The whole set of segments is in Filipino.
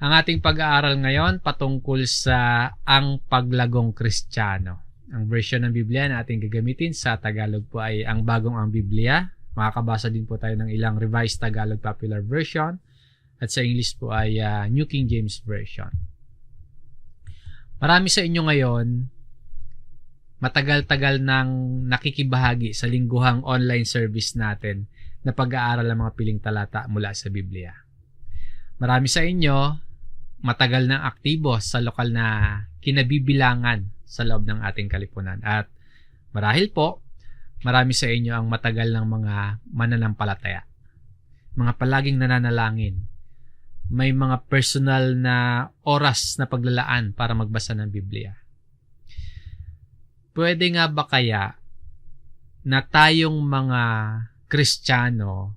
Ang ating pag-aaral ngayon patungkol sa ang paglagong Kristiyano. Ang version ng Biblia na ating gagamitin sa Tagalog po ay ang Bagong ang Biblia. Makakabasa din po tayo ng ilang Revised Tagalog Popular Version at sa English po ay New King James Version. Marami sa inyo ngayon matagal-tagal nang nakikibahagi sa lingguhang online service natin na pag-aaral ng mga piling talata mula sa Biblia. Marami sa inyo matagal nang aktibo sa lokal na kinabibilangan sa loob ng ating kalipunan. At marahil po, marami sa inyo ang matagal ng mga mananampalataya. Mga palaging nananalangin. May mga personal na oras na paglalaan para magbasa ng Biblia. Pwede nga ba kaya na tayong mga Kristiyano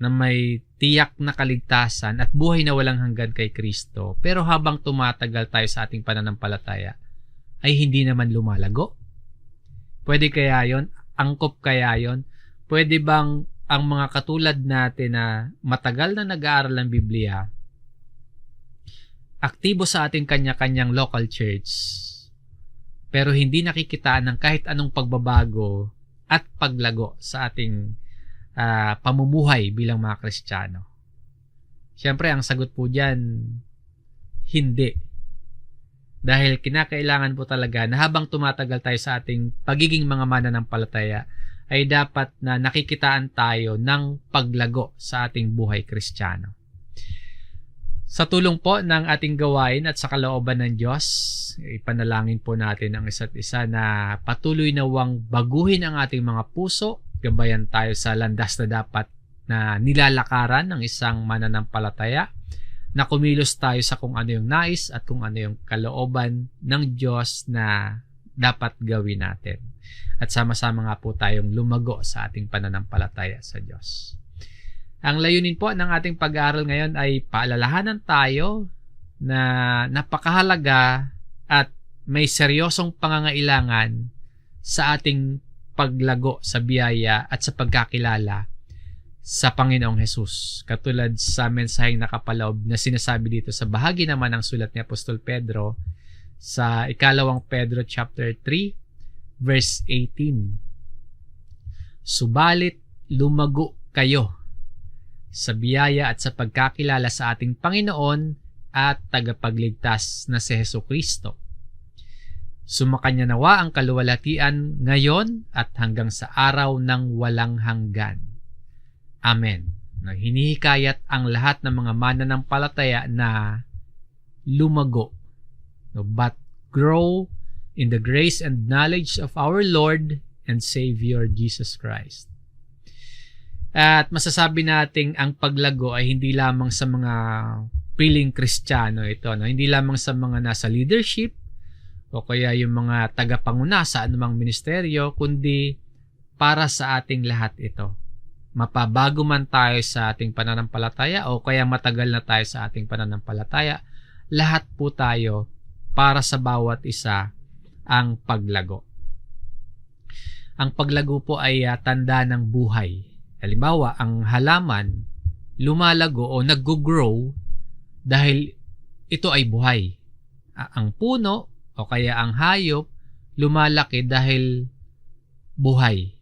na may tiyak na kaligtasan at buhay na walang hanggan kay Kristo, pero habang tumatagal tayo sa ating pananampalataya, ay hindi naman lumalago? Pwede kaya yon? Angkop kaya yon? Pwede bang ang mga katulad natin na matagal na nag-aaral ng Biblia, aktibo sa ating kanya-kanyang local church, pero hindi nakikitaan ng kahit anong pagbabago at paglago sa ating pamumuhay bilang mga Kristiyano? Siyempre, ang sagot po dyan, hindi. Dahil kinakailangan po talaga na habang tumatagal tayo sa ating pagiging mga mananampalataya, ay dapat na nakikitaan tayo ng paglago sa ating buhay Kristiyano. Sa tulong po ng ating gawain at sa kalooban ng Diyos, ipanalangin po natin ang isa't isa na patuloy nawang baguhin ang ating mga puso, gabayan tayo sa landas na dapat na nilalakaran ng isang mananampalataya, na kumilos tayo sa kung ano yung nais at kung ano yung kalooban ng Diyos na dapat gawin natin. At sama-sama nga po tayong lumago sa ating pananampalataya sa Diyos. Ang layunin po ng ating pag-aaral ngayon ay paalalahanan tayo na napakahalaga at may seryosong pangangailangan sa ating paglago sa biyaya at sa pagkakilala sa Panginoong Hesus. Katulad sa mensaheng nakapaloob na sinasabi dito sa bahagi naman ng sulat ni Apostol Pedro sa ikalawang Pedro chapter 3 verse 18. Subalit lumago kayo sa biyaya at sa pagkakilala sa ating Panginoon at tagapagligtas na si Hesukristo. Sumakanya nawa ang kaluwalhatian ngayon at hanggang sa araw ng walang hanggan. Amen. Hinihikayat ang lahat ng mga mananampalataya na lumago, but grow in the grace and knowledge of our Lord and Savior Jesus Christ. At masasabi nating ang paglago ay hindi lamang sa mga piling Kristiyano ito, no? Hindi lamang sa mga nasa leadership o kaya yung mga tagapanguna sa anumang ministeryo, kundi para sa ating lahat ito. Mapabago man tayo sa ating pananampalataya o kaya matagal na tayo sa ating pananampalataya, lahat po tayo para sa bawat isa ang paglago. Ang paglago po ay tanda ng buhay. Halimbawa, ang halaman lumalago o nag-grow dahil ito ay buhay. Ang puno o kaya ang hayop lumalaki dahil buhay.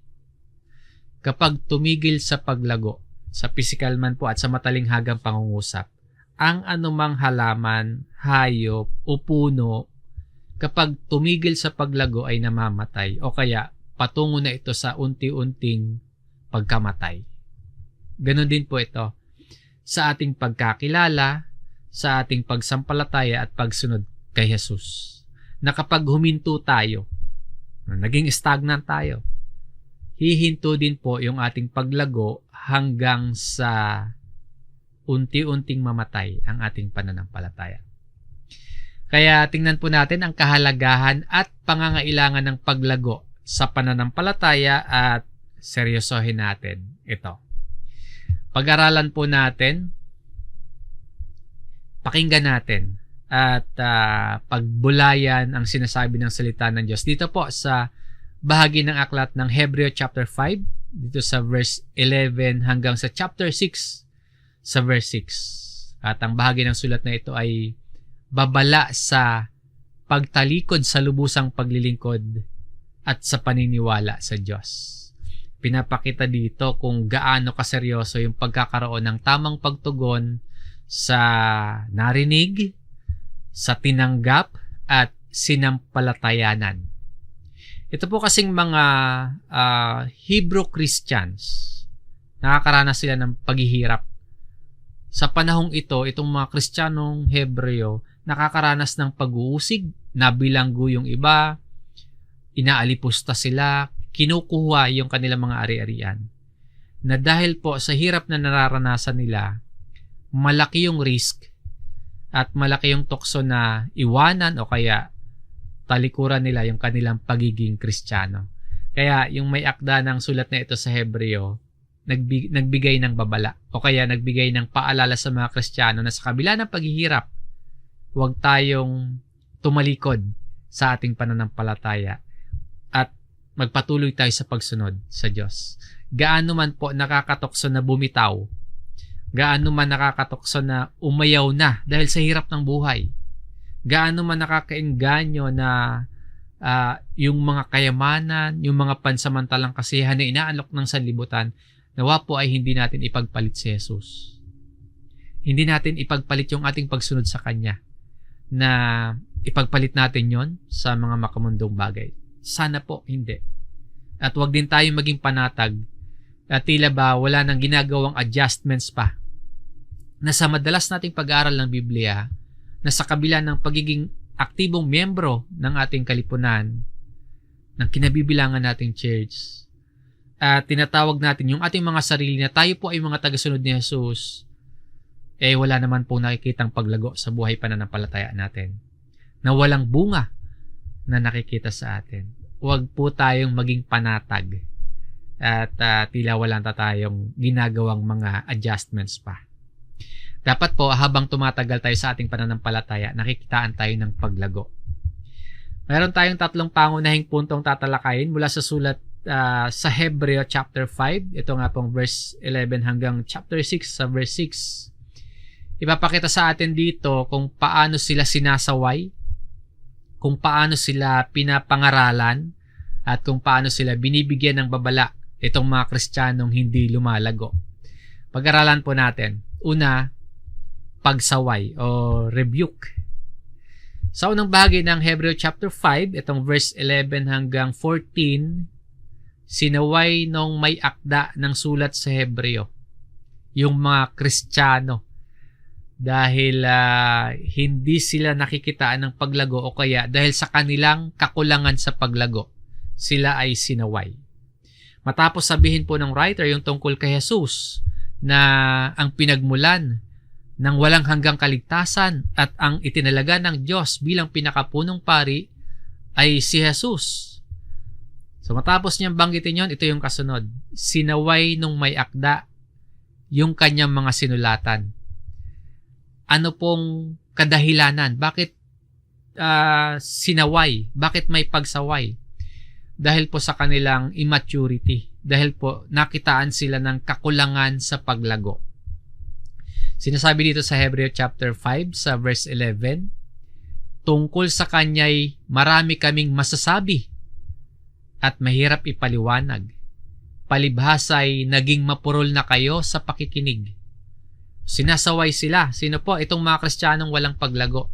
Kapag tumigil sa paglago, sa physical man po at sa matalinghagang pangungusap, ang anumang halaman, hayop o puno, kapag tumigil sa paglago ay namamatay o kaya patungo na ito sa unti-unting pagkamatay. Ganon din po ito sa ating pagkakilala, sa ating pagsampalataya at pagsunod kay Jesus. Na kapag huminto tayo, naging stagnant tayo, hihinto din po yung ating paglago hanggang sa unti-unting mamatay ang ating pananampalataya. Kaya tingnan po natin ang kahalagahan at pangangailangan ng paglago sa pananampalataya at seryosohin natin ito. Pag-aralan po natin, pakinggan natin at pagbulayan ang sinasabi ng salita ng Diyos. Dito po sa bahagi ng aklat ng Hebreo chapter 5, dito sa verse 11 hanggang sa chapter 6 sa verse 6. At ang bahagi ng sulat na ito ay babala sa pagtalikod sa lubusang paglilingkod at sa paniniwala sa Diyos. Pinapakita dito kung gaano kaseryoso yung pagkakaroon ng tamang pagtugon sa narinig, sa tinanggap, at sinampalatayanan. Ito po kasing mga Hebrew Christians, nakakaranas sila ng paghihirap. Sa panahong ito, itong mga Kristiyanong Hebreo, nakakaranas ng pag-uusig, nabilanggo yung iba, inaalipusta sila, kinukuha yung kanilang mga ari-arian. Na dahil po sa hirap na nararanasan nila, malaki yung risk at malaki yung tukso na iwanan o kaya talikuran nila yung kanilang pagiging Kristiyano. Kaya yung may akda ng sulat na ito sa Hebreo, nagbigay ng babala o kaya nagbigay ng paalala sa mga Kristiyano na sa kabila ng paghihirap, huwag tayong tumalikod sa ating pananampalataya at magpatuloy tayo sa pagsunod sa Diyos. Gaano man po nakakatokso na bumitaw, gaano man nakakatokso na umayaw na dahil sa hirap ng buhay, gaano man nakakaengganyo na yung mga kayamanan, yung mga pansamantalang kasiyahan na inaalok ng sanlibutan, nawa po ay hindi natin ipagpalit si Jesus. Hindi natin ipagpalit yung ating pagsunod sa Kanya, na ipagpalit natin yon sa mga makamundong bagay. Sana po hindi. At wag din tayo maging panatag at tila ba wala nang ginagawang adjustments pa na sa madalas nating pag-aaral ng Biblia, na sa kabila ng pagiging aktibong miyembro ng ating kalipunan, ng kinabibilangan nating church, at tinatawag natin yung ating mga sarili na tayo po ay mga tagasunod ni Jesus, wala naman po nakikitang paglago sa buhay pananampalataya natin, na walang bunga na nakikita sa atin. Huwag po tayong maging panatag at tila wala tayong ginagawang mga adjustments pa. Dapat po habang tumatagal tayo sa ating pananampalataya, nakikitaan tayo ng paglago. Meron tayong 3 pangunahing puntong tatalakayin mula sa sulat sa Hebreo chapter 5. Ito nga pong verse 11 hanggang chapter 6 sa verse 6. Ipapakita sa atin dito kung paano sila sinasaway, kung paano sila pinapangaralan, at kung paano sila binibigyan ng babala itong mga Kristiyanong hindi lumalago. Pag-aralan po natin. Una, pagsaway o rebuke. Sa unang bahagi ng Hebreo chapter 5, itong verse 11 hanggang 14, sinaway nung may akda ng sulat sa Hebreo yung mga Kristiyano dahil hindi sila nakikitaan ng paglago o kaya dahil sa kanilang kakulangan sa paglago, sila ay sinaway. Matapos sabihin po ng writer yung tungkol kay Jesus na ang pinagmulan ng walang hanggang kaligtasan at ang itinalaga ng Diyos bilang pinakapunong pari ay si Jesus. So matapos niyang banggitin yon, ito yung kasunod. Sinaway nung may akda yung kanyang mga sinulatan. Ano pong kadahilanan? Bakit sinaway? Bakit may pagsaway? Dahil po sa kanilang immaturity. Dahil po nakitaan sila ng kakulangan sa paglago. Sinasabi dito sa Hebreo chapter 5 sa verse 11, tungkol sa kanya'y marami kaming masasabi at mahirap ipaliwanag. Palibhasa'y naging mapurol na kayo sa pakikinig. Sinasaway sila. Sino po? Itong mga Kristiyanong walang paglago.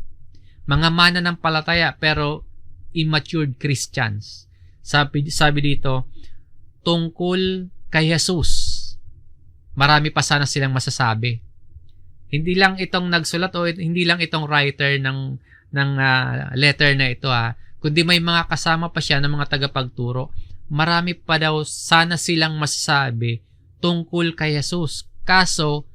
Mga mananampalataya pero immatured Christians. Sabi dito, tungkol kay Jesus, marami pa sana silang masasabi. Hindi lang itong nagsulat o hindi lang itong writer ng letter na ito kundi may mga kasama pa siya ng mga tagapagturo. Marami pa daw sana silang masasabi tungkol kay Jesus. Kaso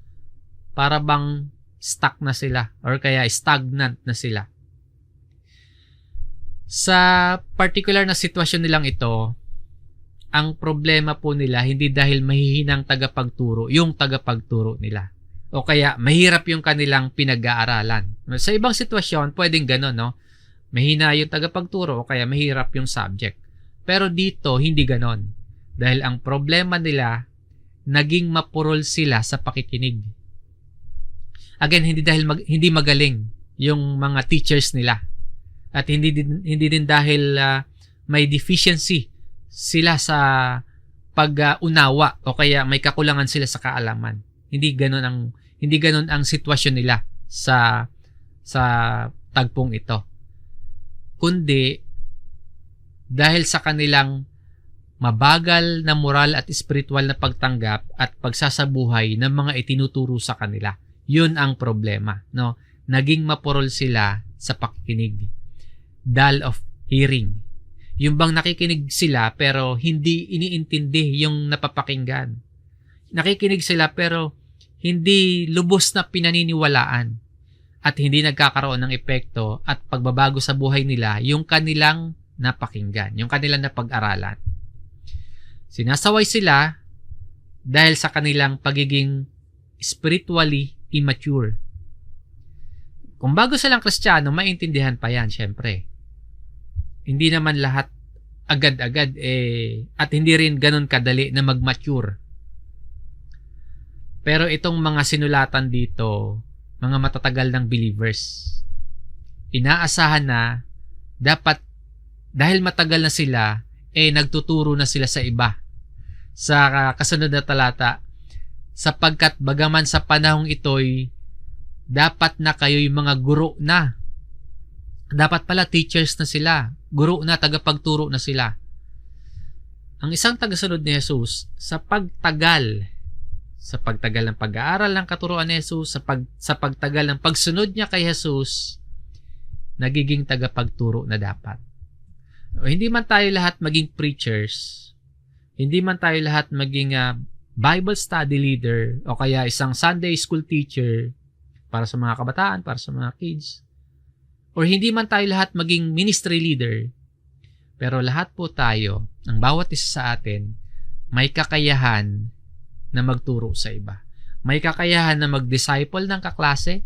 para bang stuck na sila or kaya stagnant na sila. Sa particular na sitwasyon nilang ito, ang problema po nila hindi dahil mahihinang tagapagturo yung tagapagturo nila. O kaya mahirap yung kanilang pinag-aaralan. Sa ibang sitwasyon, pwedeng gano'n, no? Mahina yung tagapagturo o kaya mahirap yung subject. Pero dito, hindi gano'n. Dahil ang problema nila, naging mapurol sila sa pakikinig. Again, hindi magaling yung mga teachers nila. At hindi din dahil may deficiency sila sa pag-unawa o kaya may kakulangan sila sa kaalaman. Hindi ganoon ang sitwasyon nila sa tagpong ito. Kundi dahil sa kanilang mabagal na moral at spiritual na pagtanggap at pagsasabuhay ng mga itinuturo sa kanila. Yun ang problema, no? Naging mapurol sila sa pakikinig. Dull of hearing. Yung bang nakikinig sila pero hindi iniintindi yung napapakinggan. Nakikinig sila pero hindi lubos na pinaniniwalaan at hindi nagkakaroon ng epekto at pagbabago sa buhay nila yung kanilang napakinggan, yung kanilang napag-aralan. Sinasaway sila dahil sa kanilang pagiging spiritually immature. Kung bago silang Kristiyano, maintindihan pa yan, syempre. Hindi naman lahat agad-agad at hindi rin ganun kadali na mag-mature. Pero itong mga sinulatan dito, mga matatagal ng believers, inaasahan na dapat dahil matagal na sila, nagtuturo na sila sa iba. Sa kasunod na talata, sapagkat bagaman sa panahong ito'y dapat na kayo'y mga guro na. Dapat pala teachers na sila, guro na, tagapagturo na sila. Ang isang tagasunod ni Jesus, sa pagtagal ng pag-aaral ng katuruan ni Jesus, sa pagtagal ng pagsunod niya kay Jesus, nagiging tagapagturo na dapat. Hindi man tayo lahat maging preachers, hindi man tayo lahat maging Bible study leader o kaya isang Sunday school teacher para sa mga kabataan, para sa mga kids, or hindi man tayo lahat maging ministry leader, pero lahat po tayo, ang bawat isa sa atin, may kakayahan na magturo sa iba. May kakayahan na mag-disciple ng kaklase,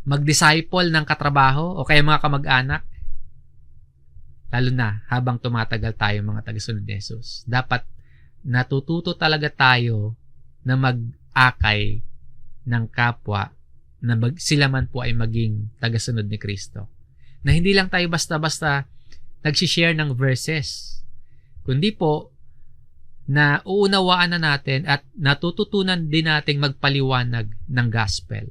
mag-disciple ng katrabaho o kaya mga kamag-anak, lalo na habang tumatagal tayo mga tagasunod ni Jesus. Dapat natututo talaga tayo na mag-akay ng kapwa na sila man po ay maging tagasunod ni Kristo. Na hindi lang tayo basta-basta nagsishare ng verses, kundi po na uunawaan na natin at natututunan din nating magpaliwanag ng gospel.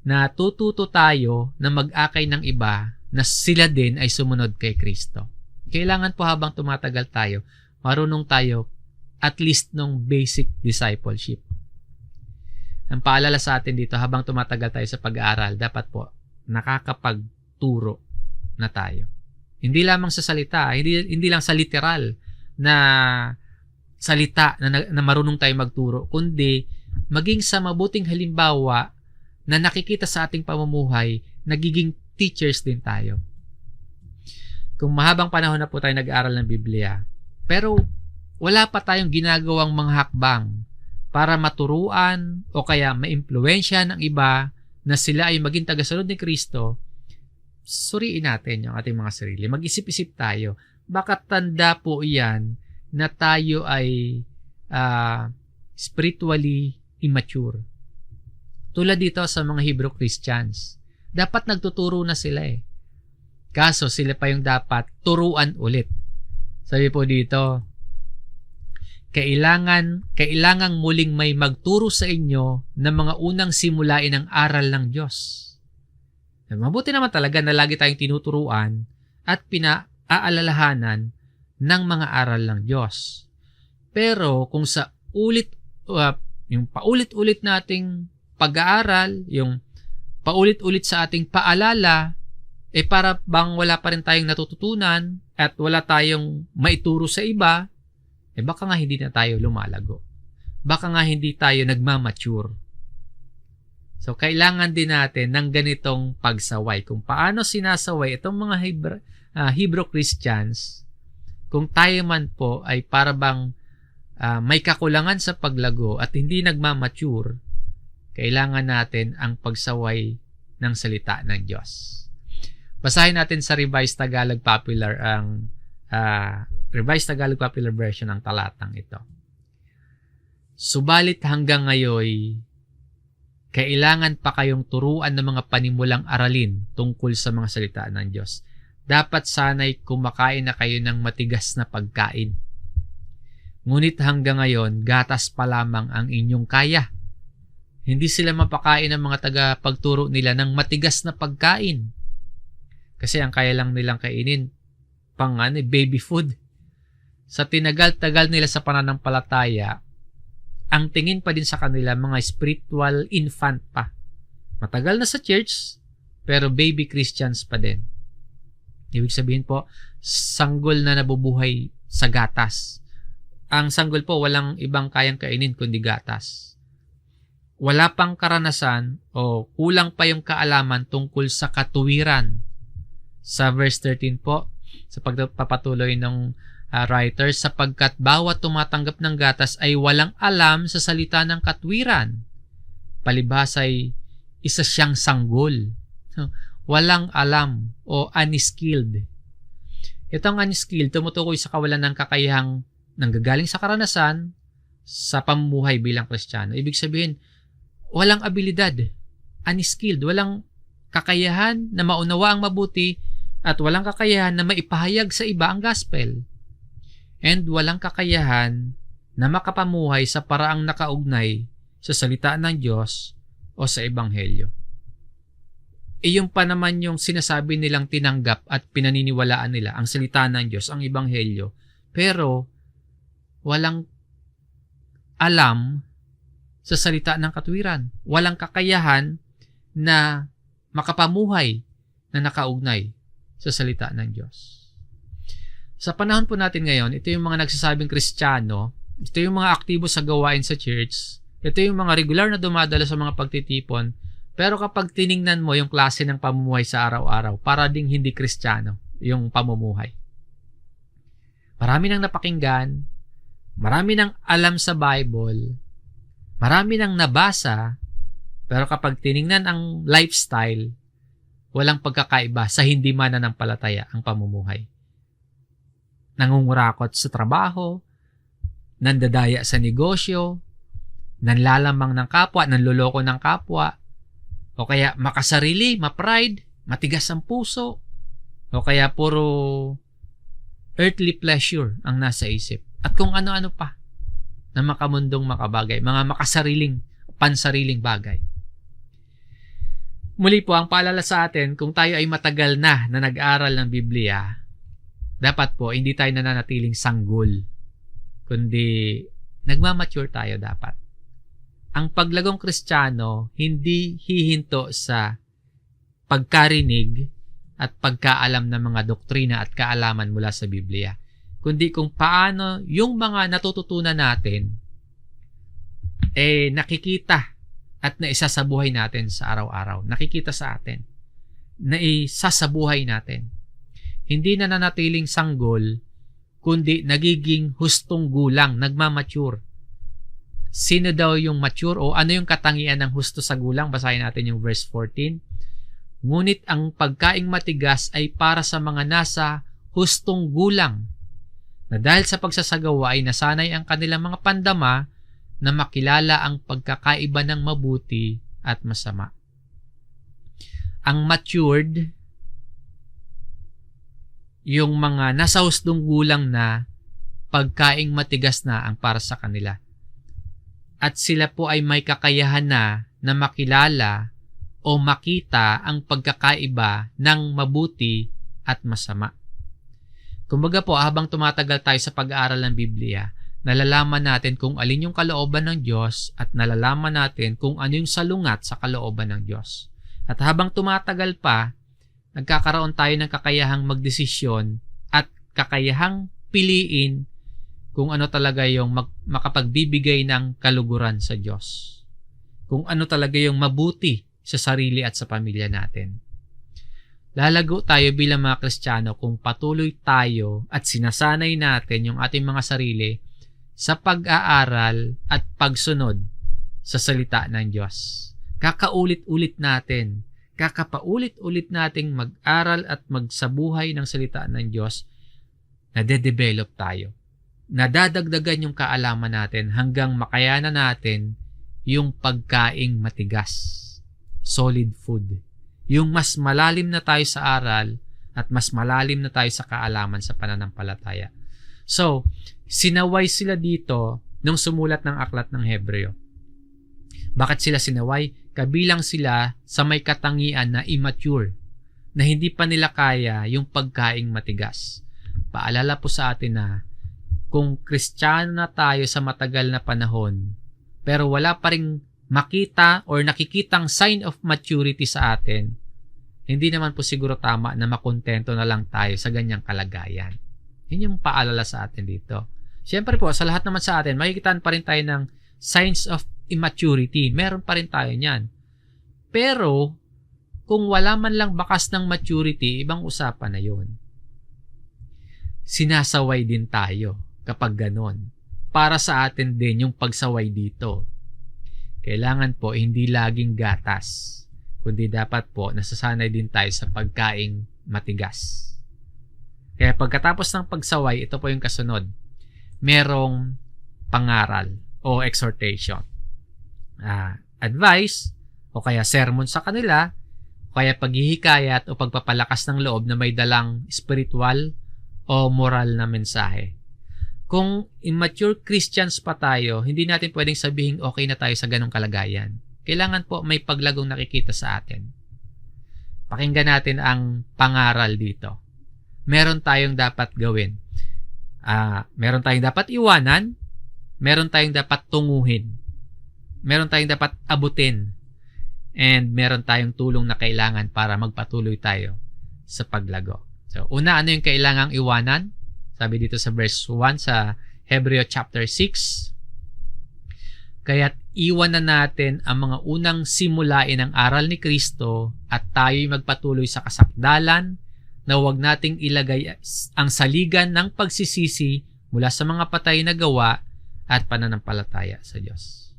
Natututo tayo na mag-akay ng iba na sila din ay sumunod kay Kristo. Kailangan po habang tumatagal tayo, marunong tayo at least ng basic discipleship. Ang paalala sa atin dito habang tumatagal tayo sa pag-aaral, dapat po nakakapagturo na tayo. Hindi lamang sa salita, hindi lang sa literal na salita na marunong tayo magturo, kundi maging sa mabuting halimbawa na nakikita sa ating pamumuhay, nagiging teachers din tayo. Kung mahabang panahon na po tayo nag-aaral ng Biblia, pero wala pa tayong ginagawang mga hakbang para maturuan o kaya maimpluwensya ng iba na sila ay maging tagasunod ni Kristo, suriin natin yung ating mga sarili. Mag-isip-isip tayo. Baka tanda po iyan na tayo ay spiritually immature. Tulad dito sa mga Hebrew Christians. Dapat nagtuturo na sila Kaso sila pa yung dapat turuan ulit. Sabi po dito, kailangang muling may magturo sa inyo ng mga unang simulain ng aral ng Diyos. Mabuti naman talaga na lagi tayong tinuturuan at pinaalalahanan ng mga aral ng Diyos. Pero kung sa yung paulit-ulit nating pag-aaral, yung paulit-ulit sa ating paalala, para bang wala pa rin tayong natututunan at wala tayong maituro sa iba, baka nga hindi na tayo lumalago. Baka nga hindi tayo nagmamature. So, kailangan din natin ng ganitong pagsaway. Kung paano sinasaway itong mga Hebrew Christians, kung tayo man po ay para bang may kakulangan sa paglago at hindi nagmamature, kailangan natin ang pagsaway ng salita ng Diyos. Basahin natin sa Revised Tagalog Popular ang Revised Tagalog Popular Version ng talatang ito. Subalit hanggang ngayon, Kailangan pa kayong turuan ng mga panimulang aralin tungkol sa mga salita ng Diyos. Dapat sana'y kumakain na kayo ng matigas na pagkain. Ngunit hanggang ngayon, gatas pa lamang ang inyong kaya. Hindi sila mapakain ng mga tagapagturo nila ng matigas na pagkain. Kasi ang kaya lang nilang kainin, baby food. Sa tinagal-tagal nila sa pananampalataya, ang tingin pa din sa kanila mga spiritual infant pa. Matagal na sa church, pero baby Christians pa din. Ibig sabihin po, sanggol na nabubuhay sa gatas. Ang sanggol po, walang ibang kayang kainin kundi gatas. Wala pang karanasan o kulang pa yung kaalaman tungkol sa katuwiran. Sa verse 13 po, sa pagpapatuloy ng writer, sapagkat bawat tumatanggap ng gatas ay walang alam sa salita ng katwiran. Palibhas ay isa siyang sanggol. Walang alam o unskilled. Itong unskilled, tumutukoy sa kawalan ng kakayahang nanggagaling sa karanasan sa pamumuhay bilang Kristiyano. Ibig sabihin, walang abilidad, unskilled, walang kakayahan na maunawa ang mabuti at walang kakayahan na maipahayag sa iba ang gospel. And walang kakayahan na makapamuhay sa paraang nakaugnay sa salita ng Diyos o sa Ebanghelyo. Iyon pa naman yung sinasabi nilang tinanggap at pinaniniwalaan nila, ang salita ng Diyos, ang Ebanghelyo, pero walang alam sa salita ng katwiran. Walang kakayahan na makapamuhay na nakaugnay sa salita ng Diyos. Sa panahon po natin ngayon, ito yung mga nagsasabing Kristiyano, ito yung mga aktibo sa gawain sa church, ito yung mga regular na dumadala sa mga pagtitipon, pero kapag tiningnan mo yung klase ng pamumuhay sa araw-araw, para ding hindi Kristiyano yung pamumuhay. Marami nang napakinggan, marami nang alam sa Bible, marami nang nabasa, pero kapag tiningnan ang lifestyle, walang pagkakaiba sa hindi mananampalataya ang pamumuhay. Nangungurakot sa trabaho, nandadaya sa negosyo, nanlalamang ng kapwa, nanloloko ng kapwa, o kaya makasarili, ma-pride, matigas ang puso, o kaya puro earthly pleasure ang nasa isip. At kung ano-ano pa na makamundong makabagay, mga pansariling bagay. Muli po, ang paalala sa atin, kung tayo ay matagal na nag-aral ng Biblia, dapat po, hindi tayo nananatiling sanggol, kundi nagmamature tayo dapat. Ang paglagong Kristiyano, hindi hihinto sa pagkarinig at pagkaalam ng mga doktrina at kaalaman mula sa Biblia, kundi kung paano yung mga natututunan natin nakikita at naisasabuhay natin sa araw-araw. Nakikita sa atin. Naisasabuhay natin. Hindi na nanatiling sanggol, kundi nagiging hustong gulang, nagmamature. Sino daw yung mature o ano yung katangian ng husto sa gulang? Basahin natin yung verse 14. Ngunit ang pagkaing matigas ay para sa mga nasa hustong gulang, na dahil sa pagsasagawa ay nasanay ang kanilang mga pandama na makilala ang pagkakaiba ng mabuti at masama. Ang matured, yung mga nasa hustong gulang na pagkaing matigas na ang para sa kanila. At sila po ay may kakayahan na makilala o makita ang pagkakaiba ng mabuti at masama. Kumbaga po, habang tumatagal tayo sa pag-aaral ng Biblia, nalalaman natin kung alin yung kalooban ng Diyos at nalalaman natin kung ano yung salungat sa kalooban ng Diyos. At habang tumatagal pa, nagkakaroon tayo ng kakayahang magdesisyon at kakayahang piliin kung ano talaga yung makapagbibigay ng kaluguran sa Diyos. Kung ano talaga yung mabuti sa sarili at sa pamilya natin. Lalago tayo bilang mga Kristiyano kung patuloy tayo at sinasanay natin yung ating mga sarili sa pag-aaral at pagsunod sa salita ng Diyos. Kakaulit-ulit natin, kakapaulit-ulit nating mag-aral at magsabuhay ng salita ng Diyos, nade-develop tayo. Nadadagdagan yung kaalaman natin hanggang makayanan natin yung pagkaing matigas, solid food. Yung mas malalim na tayo sa aral at mas malalim na tayo sa kaalaman sa pananampalataya. So, sinaway sila dito nung sumulat ng aklat ng Hebreo. Bakit sila sinaway? Kabilang sila sa may katangian na immature, na hindi pa nila kaya yung pagkaing matigas. Paalala po sa atin na kung Kristiyano na tayo sa matagal na panahon, pero wala pa ring makita or nakikitang sign of maturity sa atin, hindi naman po siguro tama na makontento na lang tayo sa ganyang kalagayan. Yun yung paalala sa atin dito. Siyempre po, sa lahat naman sa atin, makikitaan pa rin tayo ng signs of immaturity. Meron pa rin tayo niyan. Pero, kung wala man lang bakas ng maturity, ibang usapan na yun. Sinasaway din tayo kapag ganon. Para sa atin din yung pagsaway dito. Kailangan po hindi laging gatas, kundi dapat po nasasanay din tayo sa pagkaing matigas. Kaya pagkatapos ng pagsaway, ito po yung kasunod. Merong pangaral o exhortation. Advice o kaya sermon sa kanila, o kaya paghihikayat o pagpapalakas ng loob na may dalang spiritual o moral na mensahe. Kung immature Christians pa tayo, hindi natin pwedeng sabihin okay na tayo sa ganong kalagayan. Kailangan po may paglagong nakikita sa atin. Pakinggan natin ang pangaral dito. Meron tayong dapat gawin. Meron tayong dapat iwanan. Meron tayong dapat tunguhin. Meron tayong dapat abutin. And meron tayong tulong na kailangan para magpatuloy tayo sa paglago. So, una, ano yung kailangang iwanan? Sabi dito sa verse 1 sa Hebreo chapter 6. Kaya't iwanan natin ang mga unang simulain ng aral ni Kristo at tayo'y magpatuloy sa kasakdalan na huwag nating ilagay ang saligan ng pagsisisi mula sa mga patay na gawa at pananampalataya sa Diyos.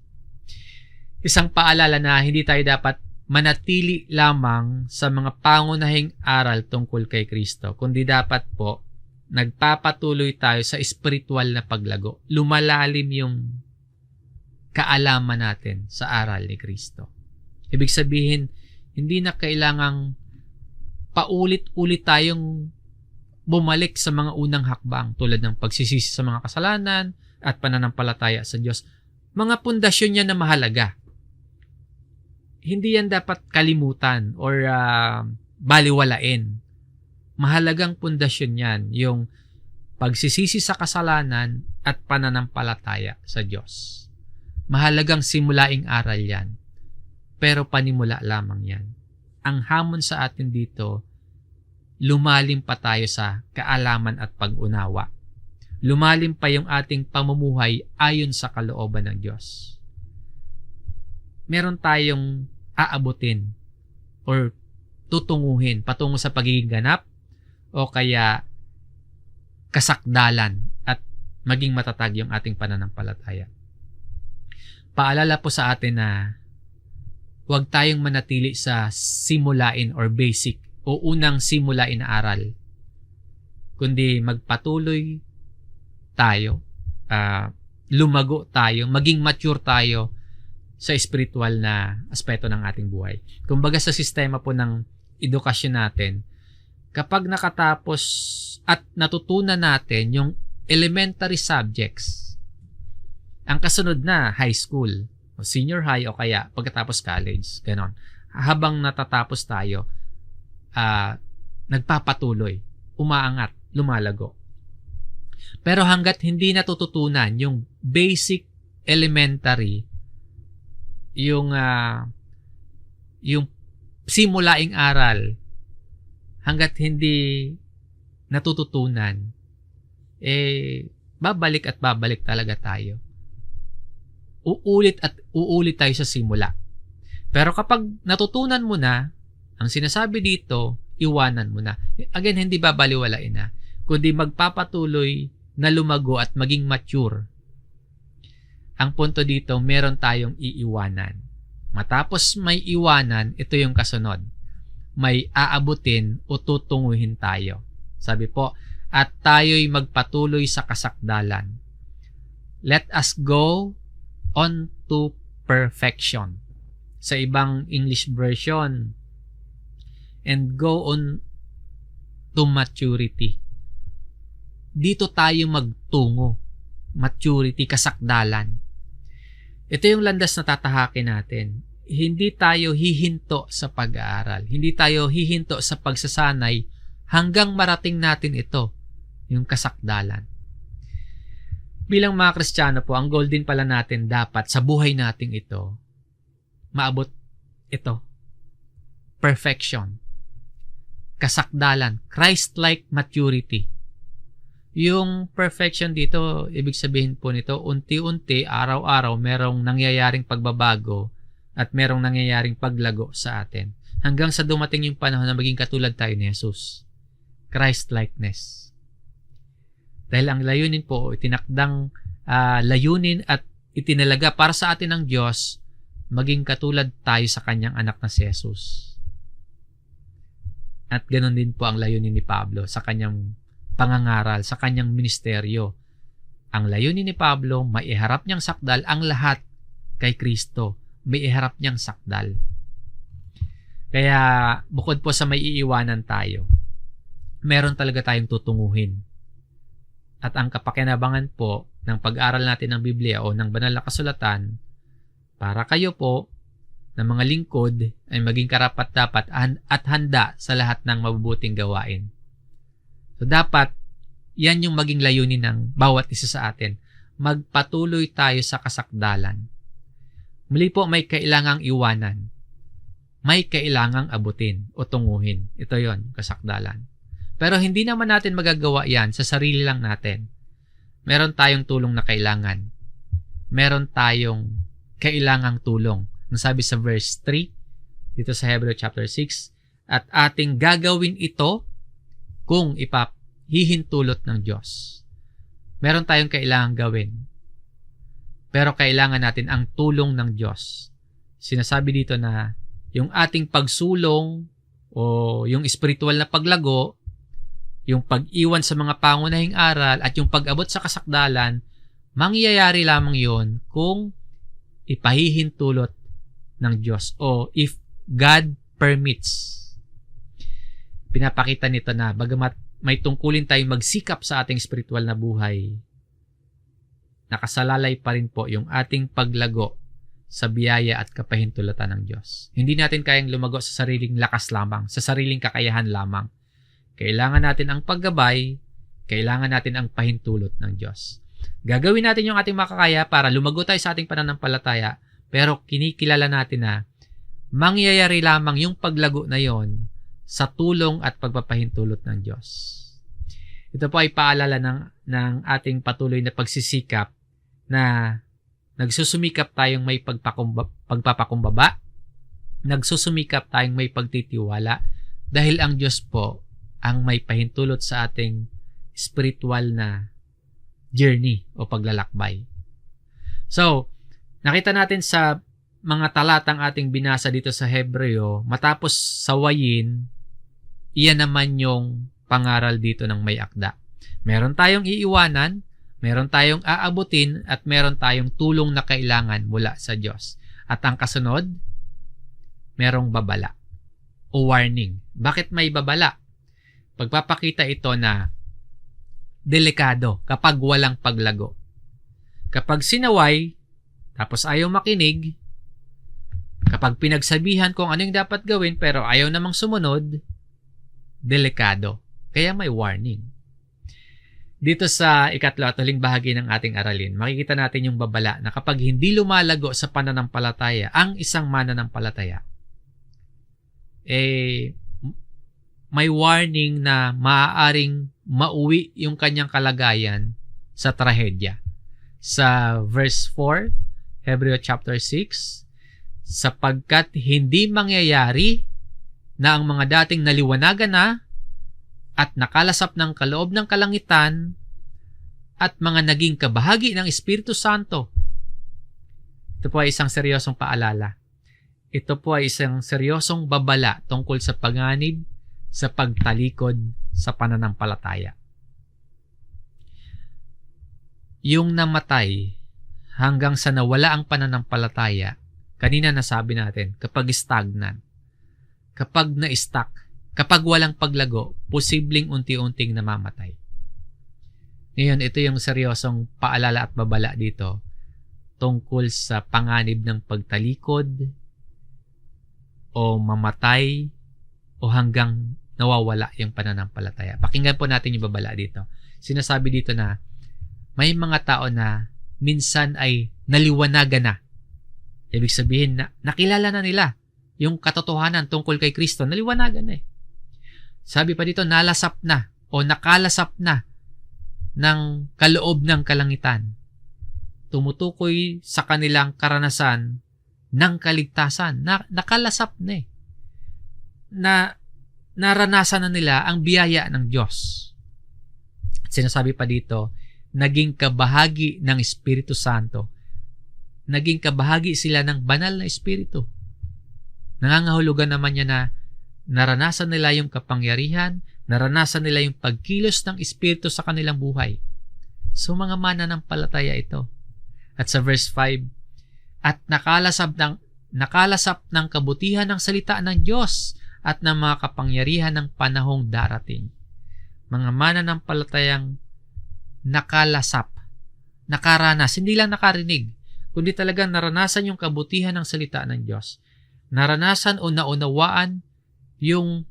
Isang paalala na hindi tayo dapat manatili lamang sa mga pangunahing aral tungkol kay Kristo, kundi dapat po nagpapatuloy tayo sa espiritual na paglago. Lumalalim yung kaalaman natin sa aral ni Kristo. Ibig sabihin, hindi na kailangang paulit-ulit tayong bumalik sa mga unang hakbang tulad ng pagsisisi sa mga kasalanan at pananampalataya sa Diyos. Mga pundasyon niya na mahalaga. Hindi yan dapat kalimutan or baliwalain. Mahalagang pundasyon yan, yung pagsisisi sa kasalanan at pananampalataya sa Diyos. Mahalagang simulaing aral yan, pero panimula lamang yan. Ang hamon sa atin dito, lumalim pa tayo sa kaalaman at pag-unawa. Lumalim pa yung ating pamumuhay ayon sa kalooban ng Diyos. Meron tayong aabutin or tutunguhin patungo sa pagiging ganap o kaya kasakdalan at maging matatag yung ating pananampalataya. Paalala po sa atin na huwag tayong manatili sa simulain or basic o unang simulain na aral, kundi magpatuloy tayo, lumago tayo, maging mature tayo sa spiritual na aspeto ng ating buhay. Kumbaga sa sistema po ng edukasyon natin, kapag nakatapos at natutunan natin yung elementary subjects, ang kasunod na high school, o senior high o kaya pagkatapos college, ganon. Habang natatapos tayo, nagpapatuloy, umaangat, lumalago. Pero hanggat hindi natututunan yung basic elementary, yung simulaing aral, hanggat hindi natututunan, babalik at babalik talaga tayo. Uulit at uulit tayo sa simula. Pero kapag natutunan mo na, ang sinasabi dito, iwanan mo na. Again, hindi babaliwalain na, kundi magpapatuloy na lumago at maging mature. Ang punto dito, meron tayong iiwanan. Matapos may iwanan, ito yung kasunod. May aabutin o tutunguhin tayo. Sabi po, at tayo'y magpatuloy sa kasakdalan. Let us go on to perfection. Sa ibang English version, and go on to maturity. Dito tayo magtungo. Maturity, kasakdalan. Ito yung landas na tatahakin natin. Hindi tayo hihinto sa pag-aaral. Hindi tayo hihinto sa pagsasanay hanggang marating natin ito, yung kasakdalan. Bilang mga Kristiyano po, ang goal din pala natin dapat sa buhay nating ito, maabot ito, perfection, kasakdalan, Christ-like maturity. Yung perfection dito, ibig sabihin po nito, unti-unti, araw-araw, merong nangyayaring pagbabago at merong nangyayaring paglago sa atin. Hanggang sa dumating yung panahon na maging katulad tayo ni Jesus. Christ-likeness. Dahil ang layunin po, itinakdang layunin at itinalaga para sa atin ng Diyos, maging katulad tayo sa kanyang anak na si Jesus. At ganoon din po ang layunin ni Pablo sa kanyang pangangaral, sa kanyang ministeryo. Ang layunin ni Pablo, maiharap niyang sakdal ang lahat kay Kristo. Maiharap niyang sakdal. Kaya bukod po sa may iiwanan tayo, meron talaga tayong tutunguhin. At ang kapakinabangan po ng pag-aral natin ng Biblia o ng banal na kasulatan, para kayo po na mga lingkod ay maging karapat-dapat at handa sa lahat ng mabubuting gawain. So dapat, yan yung maging layunin ng bawat isa sa atin. Magpatuloy tayo sa kasakdalan. Muli po, may kailangang iwanan. May kailangang abutin o tunguhin. Ito yon, kasakdalan. Pero hindi naman natin magagawa yan sa sarili lang natin. Meron tayong tulong na kailangan. Meron tayong kailangang tulong. Ang sabi sa verse 3, dito sa Hebrew chapter 6, at ating gagawin ito kung hihintulot ng Diyos. Meron tayong kailangang gawin. Pero kailangan natin ang tulong ng Diyos. Sinasabi dito na yung ating pagsulong o yung spiritual na paglago, yung pag-iwan sa mga pangunahing aral at yung pag-abot sa kasakdalan, mangyayari lamang yon kung ipahihintulot ng Diyos o if God permits. Pinapakita nito na bagamat may tungkulin tayong magsikap sa ating spiritual na buhay, nakasalalay pa rin po yung ating paglago sa biyaya at kapahintulutan ng Diyos. Hindi natin kayang lumago sa sariling lakas lamang, sa sariling kakayahan lamang. Kailangan natin ang paggabay, kailangan natin ang pahintulot ng Diyos. Gagawin natin yung ating makakaya para lumago tayo sa ating pananampalataya, pero kinikilala natin na mangyayari lamang yung paglago na yon sa tulong at pagpapahintulot ng Diyos. Ito po ay paalala ng ating patuloy na pagsisikap na nagsusumikap tayong may pagpapakumbaba, nagsusumikap tayong may pagtitiwala dahil ang Diyos po ang may pahintulot sa ating spiritual na journey o paglalakbay. So, nakita natin sa mga talatang ating binasa dito sa Hebreo, matapos sawayin, iyan naman yung pangaral dito ng may akda. Meron tayong iiwanan, meron tayong aabutin, at meron tayong tulong na kailangan mula sa Diyos. At ang kasunod, merong babala o warning. Bakit may babala? Pagpapakita ito na delikado kapag walang paglago. Kapag sinaway, tapos ayaw makinig, kapag pinagsabihan kung ano yung dapat gawin pero ayaw namang sumunod, delikado. Kaya may warning. Dito sa ikatlo at huling bahagi ng ating aralin, makikita natin yung babala na kapag hindi lumalago sa pananampalataya ang isang mananampalataya, may warning na maaaring mauwi yung kanyang kalagayan sa trahedya. Sa verse 4, Hebreo chapter 6, sapagkat hindi mangyayari na ang mga dating naliwanagan na at nakalasap ng kaloob ng kalangitan at mga naging kabahagi ng Espiritu Santo. Ito po ay isang seryosong paalala. Ito po ay isang seryosong babala tungkol sa panganib sa pagtalikod sa pananampalataya. Yung namatay hanggang sa nawala ang pananampalataya. Kanina nasabi natin, kapag stagnant, kapag na-stuck, kapag walang paglago, posibleng unti-unting namamatay. Ngayon, ito yung seryosong paalala at babala dito tungkol sa panganib ng pagtalikod o mamatay o hanggang nawawala yung pananampalataya. Pakinggan po natin yung babala dito. Sinasabi dito na may mga tao na minsan ay naliwanagan na. Ibig sabihin na nakilala na nila yung katotohanan tungkol kay Kristo. Naliwanagan na eh. Sabi pa dito, nalasap na o nakalasap na ng kaloob ng kalangitan. Tumutukoy sa kanilang karanasan ng kaligtasan. Nakalasap na eh. Na naranasan na nila ang biyaya ng Diyos. Sinasabi pa dito, naging kabahagi ng Espiritu Santo. Naging kabahagi sila ng banal na Espiritu. Nangangahulugan naman niya na naranasan nila yung kapangyarihan, naranasan nila yung pagkilos ng Espiritu sa kanilang buhay. So mga mananampalataya ito. At sa verse 5, at nakalasap ng kabutihan ng salita ng Diyos at ng mga kapangyarihan ng panahong darating. Mga mananampalatayang nakalasap, nakaranas, hindi lang nakarinig, kundi talagang naranasan yung kabutihan ng salita ng Diyos. Naranasan o naunawaan yung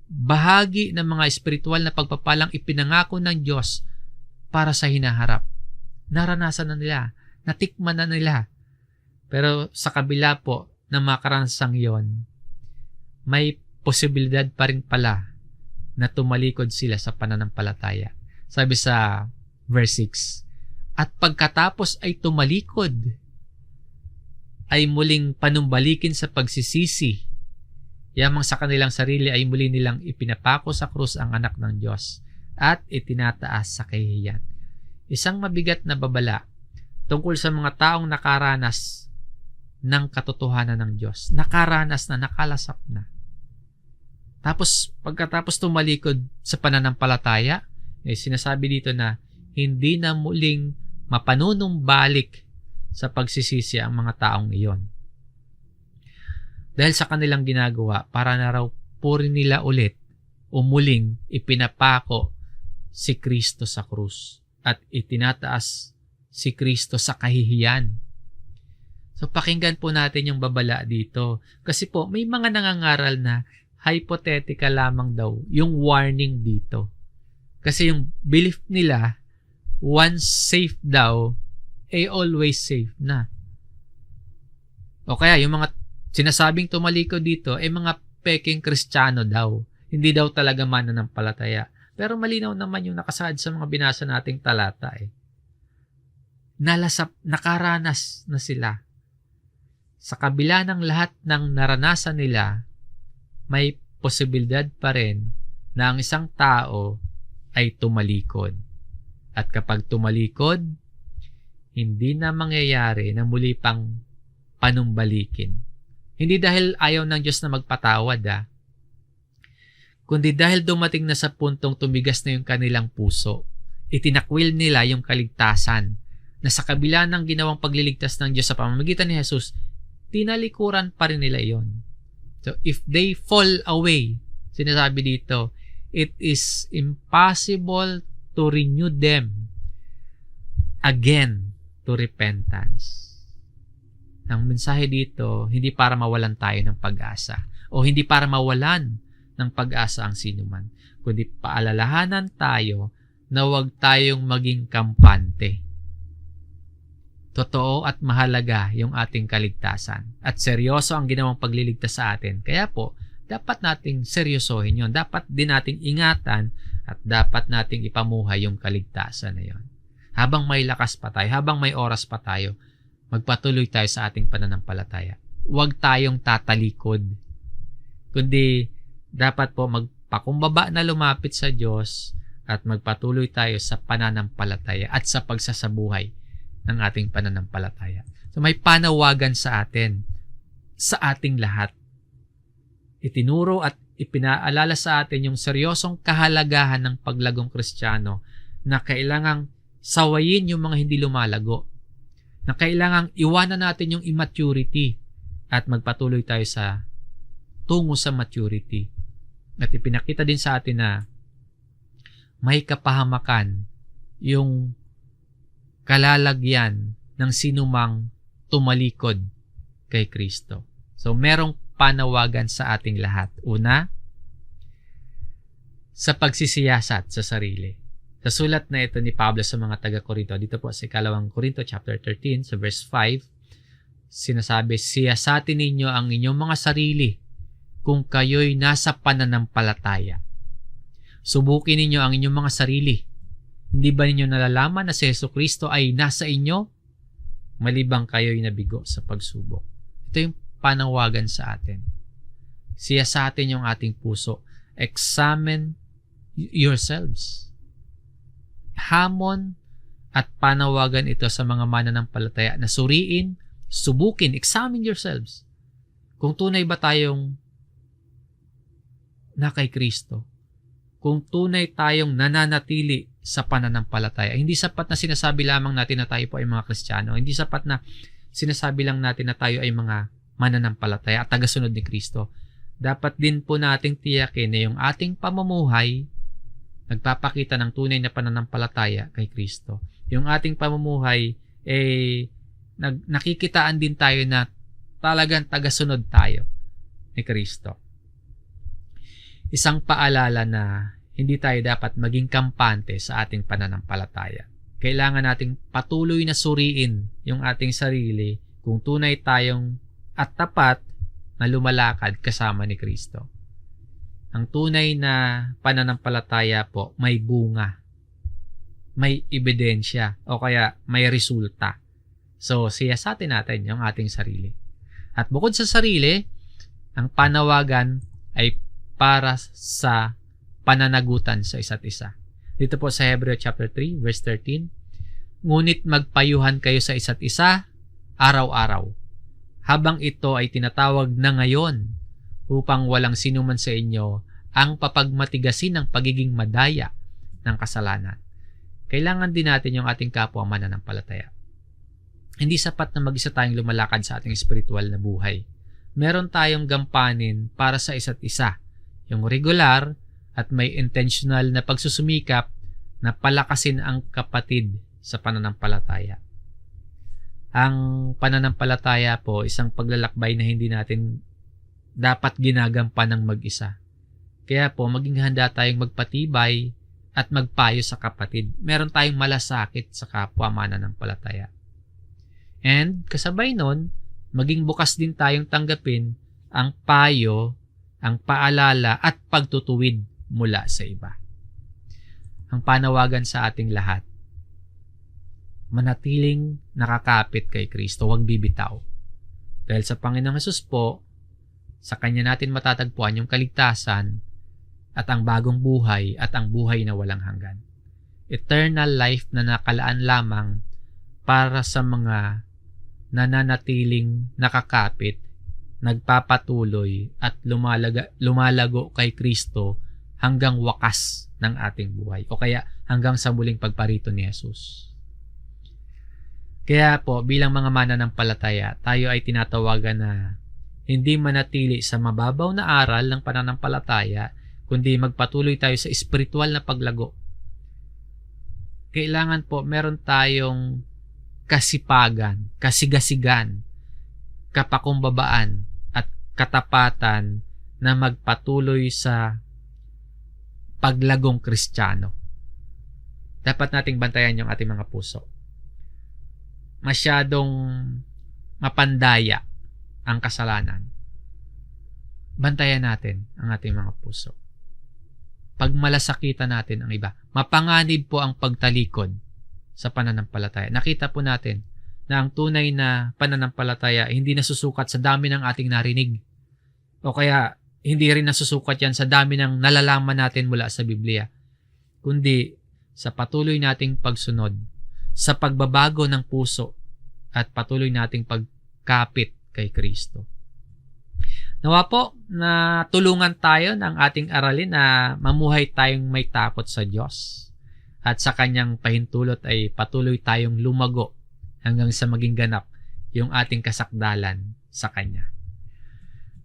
bahagi ng mga espiritual na pagpapalang ipinangako ng Diyos para sa hinaharap. Naranasan na nila, natikman na nila. Pero sa kabila po ng mga karanasang yon, may posibilidad pa rin pala na tumalikod sila sa pananampalataya. Sabi sa verse 6, at pagkatapos ay tumalikod, ay muling panumbalikin sa pagsisisi. Yamang sa kanilang sarili ay muli nilang ipinapako sa krus ang anak ng Diyos at itinataas sa kahihiyan. Isang mabigat na babala tungkol sa mga taong nakaranas ng katotohanan ng Diyos. Nakaranas na, nakalasap na. Tapos, pagkatapos tumalikod sa pananampalataya, sinasabi dito na hindi na muling mapanunumbalik sa pagsisisi ang mga taong iyon. Dahil sa kanilang ginagawa, para na raw puri nila ulit o muling ipinapako si Kristo sa krus at itinataas si Kristo sa kahihiyan. So pakinggan po natin yung babala dito. Kasi po may mga nangangaral na hypothetical lamang daw yung warning dito. Kasi yung belief nila, once safe daw, always safe na. O kaya yung mga sinasabing tumalikod dito, mga peking Kristiyano daw. Hindi daw talaga mananampalataya. Pero malinaw naman yung nakasaad sa mga binasa nating talata nakaranas na sila. Sa kabila ng lahat ng naranasan nila, may posibilidad pa rin na ang isang tao ay tumalikod. At kapag tumalikod, hindi na mangyayari na muli pang panumbalikin. Hindi dahil ayaw ng Diyos na magpatawad, kundi dahil dumating na sa puntong tumigas na yung kanilang puso. Itinakwil nila yung kaligtasan na sa kabila ng ginawang pagliligtas ng Diyos sa pamamagitan ni Jesus, tinalikuran pa rin nila yon. So, if they fall away, sinasabi dito, it is impossible to renew them again to repentance. Ang mensahe dito, hindi para mawalan tayo ng pag-asa o hindi para mawalan ng pag-asa ang sinuman, kundi paalalahanan tayo na huwag tayong maging kampante. Totoo at mahalaga yung ating kaligtasan at seryoso ang ginawang pagliligtas sa atin. Kaya po, dapat nating seryosohin yon. Dapat din nating ingatan at dapat nating ipamuhay yung kaligtasan na yon. Habang may lakas pa tayo, habang may oras pa tayo, magpatuloy tayo sa ating pananampalataya. Huwag tayong tatalikod. Kundi dapat po magpakumbaba na lumapit sa Diyos at magpatuloy tayo sa pananampalataya at sa pagsasabuhay ng ating pananampalataya. So may panawagan sa atin, sa ating lahat. Itinuro at ipinaalala sa atin yung seryosong kahalagahan ng paglagong Kristiyano na kailangang sawayin yung mga hindi lumalago. na kailangang iwanan natin yung immaturity at magpatuloy tayo sa tungo sa maturity. At ipinakita din sa atin na may kapahamakan yung kalalagyan ng sinumang tumalikod kay Kristo. So, merong panawagan sa ating lahat. Una, sa pagsisiyasat sa sarili. Sa sulat na ito ni Pablo sa mga taga-Korinto, dito po sa 2 Korinto chapter 13, sa verse 5, sinasabi, siyasatin ninyo ang inyong mga sarili kung kayo'y nasa pananampalataya. Subukin ninyo ang inyong mga sarili. Hindi ba ninyo nalalaman na si Jesucristo ay nasa inyo? Malibang kayo'y nabigo sa pagsubok. Ito yung panawagan sa atin. Siyasatin yung ating puso. Examine yourselves. Hamon at panawagan ito sa mga mananampalataya na suriin, subukin, examine yourselves. Kung tunay ba tayong na kay Kristo, kung tunay tayong nananatili sa pananampalataya. Hindi sapat na sinasabi lamang natin na tayo po ay mga Kristiyano. Hindi sapat na sinasabi lang natin na tayo ay mga mananampalataya at tagasunod ni Kristo. Dapat din po nating tiyakin na yung ating pamumuhay nagpapakita ng tunay na pananampalataya kay Kristo. Yung ating pamumuhay nakikitaan din tayo na talagang tagasunod tayo ni Kristo. Isang paalala na hindi tayo dapat maging kampante sa ating pananampalataya. Kailangan nating patuloy na suriin yung ating sarili kung tunay tayong at tapat na lumalakad kasama ni Kristo. Ang tunay na pananampalataya po may bunga, may ebidensya o kaya may resulta. So, siyasatin natin yung ating sarili. At bukod sa sarili, ang panawagan ay para sa pananagutan sa isa't isa. Dito po sa Hebreo chapter 3, verse 13, ngunit magpayuhan kayo sa isa't isa araw-araw, habang ito ay tinatawag na ngayon, upang walang sinuman sa inyo ang papagmatigasin ng pagiging madaya ng kasalanan. Kailangan din natin yung ating kapwa mananampalataya. Hindi sapat na mag-isa tayong lumalakad sa ating spiritual na buhay. Meron tayong gampanin para sa isa't isa, yung regular at may intentional na pagsusumikap na palakasin ang kapatid sa pananampalataya. Ang pananampalataya po, isang paglalakbay na hindi natin dapat ginagampan ng mag-isa. Kaya po, maging handa tayong magpatibay at magpayo sa kapatid. Meron tayong malasakit sa kapwa mananampalataya. And kasabay nun, maging bukas din tayong tanggapin ang payo, ang paalala at pagtutuwid mula sa iba. Ang panawagan sa ating lahat, manatiling nakakapit kay Kristo, huwag bibitaw. Dahil sa Panginoong Hesus po, sa Kanya natin matatagpuan yung kaligtasan at ang bagong buhay at ang buhay na walang hanggan. Eternal life na nakalaan lamang para sa mga nananatiling nakakapit, nagpapatuloy at lumalago kay Kristo hanggang wakas ng ating buhay o kaya hanggang sa muling pagparito ni Jesus. Kaya po, bilang mga mananampalataya, tayo ay tinatawagan na hindi manatili sa mababaw na aral ng pananampalataya, kundi magpatuloy tayo sa espiritual na paglago. Kailangan po meron tayong kasipagan, kasigasigan, kapakumbabaan at katapatan na magpatuloy sa paglagong Kristiyano. Dapat nating bantayan yung ating mga puso. Masyadong mapandaya ang kasalanan. Bantayan natin ang ating mga puso. Pagmalasakitan natin ang iba. Mapanganib po ang pagtalikod sa pananampalataya. Nakita po natin na ang tunay na pananampalataya hindi nasusukat sa dami ng ating narinig. O kaya hindi rin nasusukat yan sa dami ng nalalaman natin mula sa Biblia. Kundi sa patuloy nating pagsunod, sa pagbabago ng puso at patuloy nating pagkapit kay Kristo. Nawa po na tulungan tayo ng ating aralin na mamuhay tayong may takot sa Diyos at sa Kanyang pahintulot ay patuloy tayong lumago hanggang sa maging ganap yung ating kasakdalan sa Kanya.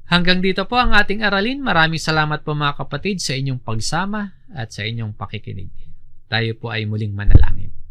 Hanggang dito po ang ating aralin. Maraming salamat po mga kapatid sa inyong pagsama at sa inyong pakikinig. Tayo po ay muling manalangin.